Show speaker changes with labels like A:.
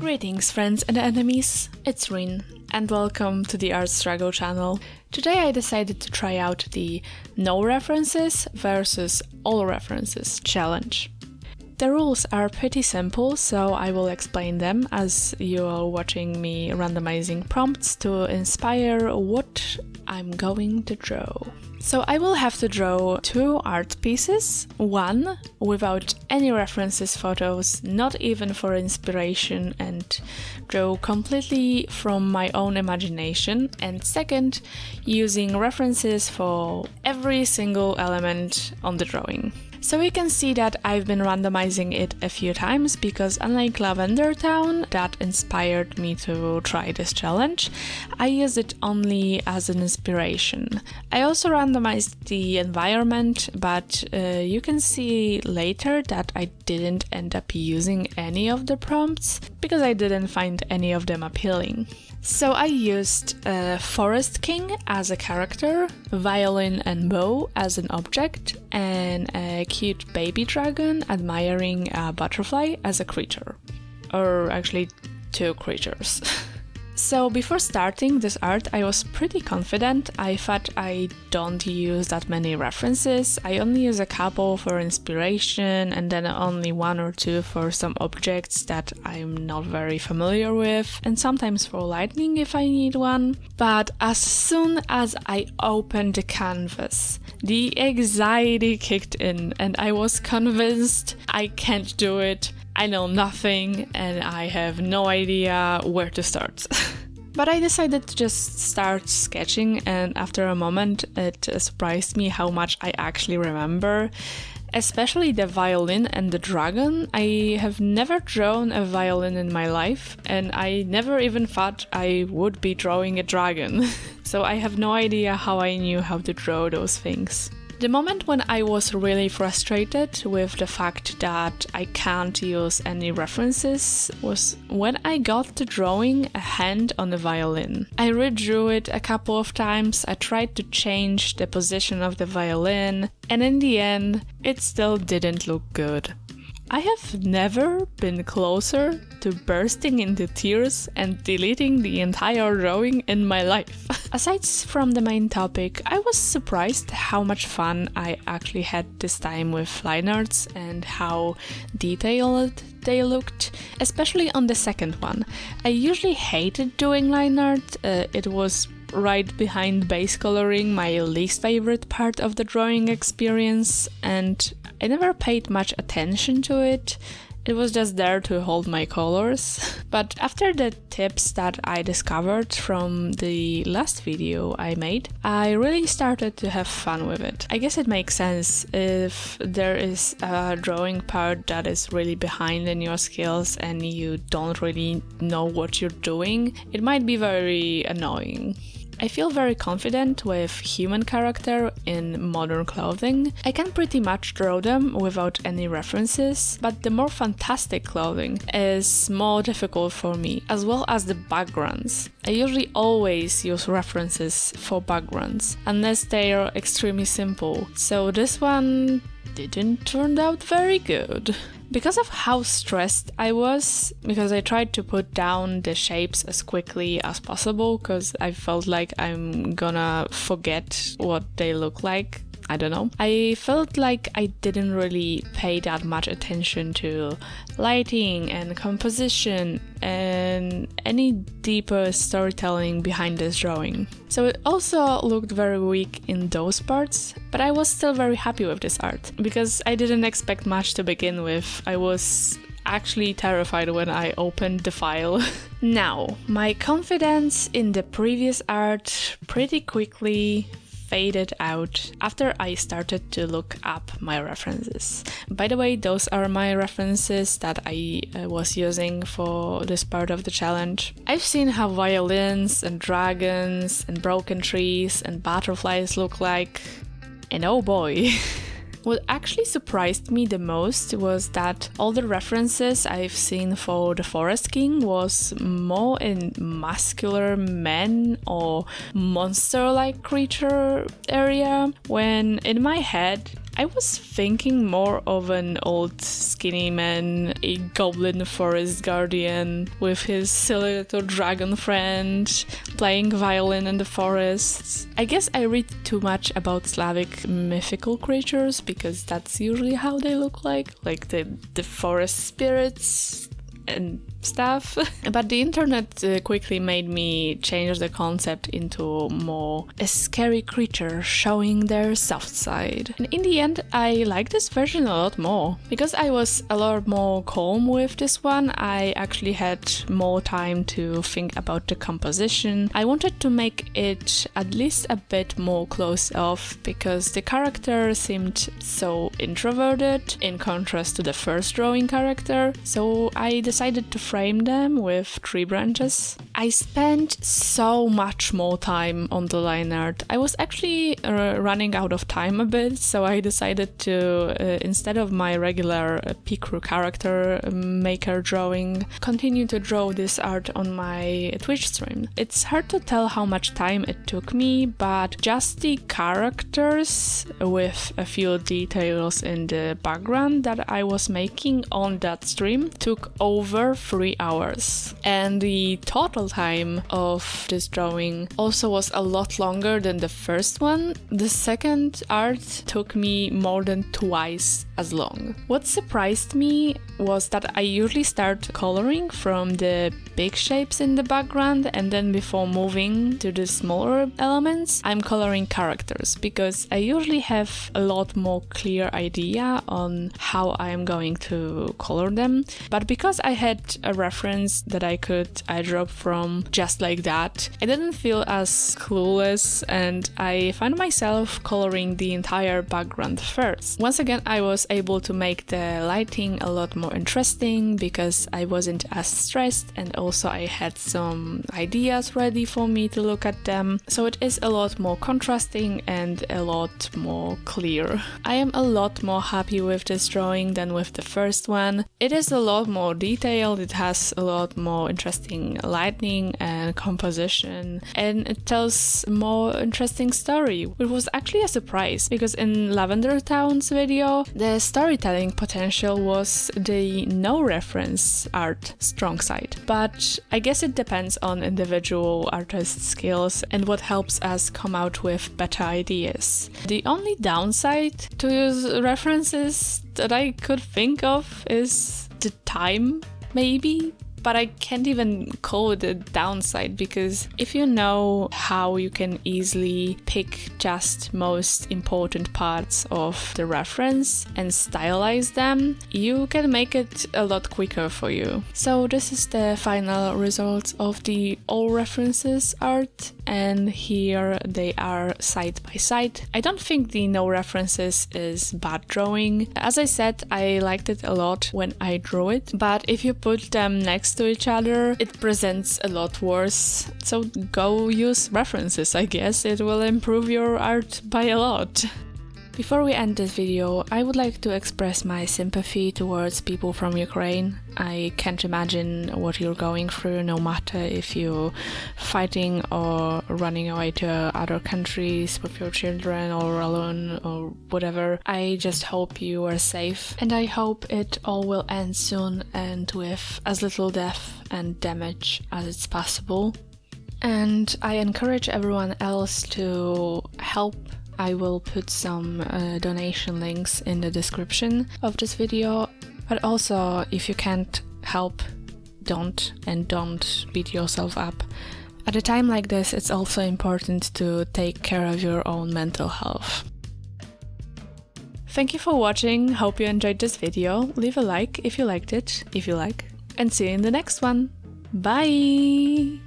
A: Greetings friends and enemies, it's RINN, and welcome to the ArtStruggle channel. Today I decided to try out the no references versus all references challenge. The rules are pretty simple, so I will explain them as you are watching me randomizing prompts to inspire what I'm going to draw. So I will have to draw two art pieces, one without any references photos, not even for inspiration, and draw completely from my own imagination, and second, using references for every single element on the drawing. So we can see that I've been randomizing it a few times because unlike Lavender Town, that inspired me to try this challenge, I used it only as an inspiration. I also randomized the environment, but you can see later that I didn't end up using any of the prompts because I didn't find any of them appealing. So I used Forest King as a character, violin and bow as an object, and a cute baby dragon admiring a butterfly as a creature. Or actually, two creatures. So before starting this art, I was pretty confident. I thought I don't use that many references. I only use a couple for inspiration and then only one or two for some objects that I'm not very familiar with, and sometimes for lighting if I need one. But as soon as I opened the canvas, the anxiety kicked in and I was convinced I can't do it. I know nothing and I have no idea where to start. But I decided to just start sketching, and after a moment it surprised me how much I actually remember, especially the violin and the dragon. I have never drawn a violin in my life, and I never even thought I would be drawing a dragon. So I have no idea how I knew how to draw those things. The moment when I was really frustrated with the fact that I can't use any references was when I got to drawing a hand on the violin. I redrew it a couple of times, I tried to change the position of the violin, and in the end, it still didn't look good. I have never been closer to bursting into tears and deleting the entire drawing in my life. Aside from the main topic, I was surprised how much fun I actually had this time with line arts and how detailed they looked, especially on the second one. I usually hated doing line art. It was right behind base coloring, my least favorite part of the drawing experience, and I never paid much attention to it. It was just there to hold my colors. But after the tips that I discovered from the last video I made, I really started to have fun with it. I guess it makes sense if there is a drawing part that is really behind in your skills and you don't really know what you're doing. It might be very annoying. I feel very confident with human character in modern clothing. I can pretty much draw them without any references, but the more fantastic clothing is more difficult for me, as well as the backgrounds. I usually always use references for backgrounds, unless they are extremely simple, so this one didn't turn out very good. Because of how stressed I was, because I tried to put down the shapes as quickly as possible, because I felt like I'm gonna forget what they look like. I don't know. I felt like I didn't really pay that much attention to lighting and composition and any deeper storytelling behind this drawing. So it also looked very weak in those parts, but I was still very happy with this art because I didn't expect much to begin with. I was actually terrified when I opened the file. Now, my confidence in the previous art pretty quickly faded out after I started to look up my references. By the way, those are my references that I was using for this part of the challenge. I've seen how violins and dragons and broken trees and butterflies look like, and oh boy. What actually surprised me the most was that all the references I've seen for the Forest King was more in muscular men or monster-like creature area, when in my head I was thinking more of an old skinny man, a goblin forest guardian with his silly little dragon friend, playing violin in the forests. I guess I read too much about Slavic mythical creatures because that's usually how they look like the forest spirits and stuff. But the internet quickly made me change the concept into more a scary creature showing their soft side. And in the end, I like this version a lot more. Because I was a lot more calm with this one, I actually had more time to think about the composition. I wanted to make it at least a bit more closed off because the character seemed so introverted in contrast to the first drawing character. So I decided to frame them with tree branches. I spent so much more time on the line art. I was actually running out of time a bit, so I decided to, instead of my regular Picru character maker drawing, continue to draw this art on my Twitch stream. It's hard to tell how much time it took me, but just the characters with a few details in the background that I was making on that stream took over 3 hours. And the total time of this drawing also was a lot longer than the first one. The second art took me more than twice as long. What surprised me was that I usually start coloring from the big shapes in the background, and then before moving to the smaller elements, I'm coloring characters because I usually have a lot more clear idea on how I'm going to color them. But because I had a reference that I could eyedrop from just like that, I didn't feel as clueless, and I found myself coloring the entire background first. Once again, I was able to make the lighting a lot more interesting because I wasn't as stressed, and also I had some ideas ready for me to look at them, so it is a lot more contrasting and a lot more clear. I am a lot more happy with this drawing than with the first one. It is a lot more detailed, it has a lot more interesting lighting and composition, and it tells a more interesting story, which was actually a surprise because in Lavender Town's video, the storytelling potential was the no reference art strong side. But I guess it depends on individual artist skills and what helps us come out with better ideas. The only downside to use references that I could think of is the time, maybe. But I can't even call it a downside because if you know how you can easily pick just most important parts of the reference and stylize them, you can make it a lot quicker for you. So this is the final result of the all references art, and here they are side by side. I don't think the no references is bad drawing. As I said, I liked it a lot when I drew it, but if you put them next to each other, it presents a lot worse. So go use references, I guess. It will improve your art by a lot. Before we end this video, I would like to express my sympathy towards people from Ukraine. I can't imagine what you're going through, no matter if you're fighting or running away to other countries with your children or alone or whatever. I just hope you are safe, and I hope it all will end soon and with as little death and damage as it's possible. And I encourage everyone else to help. I will put some donation links in the description of this video, but also if you can't help, don't beat yourself up. At a time like this, it's also important to take care of your own mental health. Thank you for watching, hope you enjoyed this video. Leave a like if you liked it, and see you in the next one. Bye!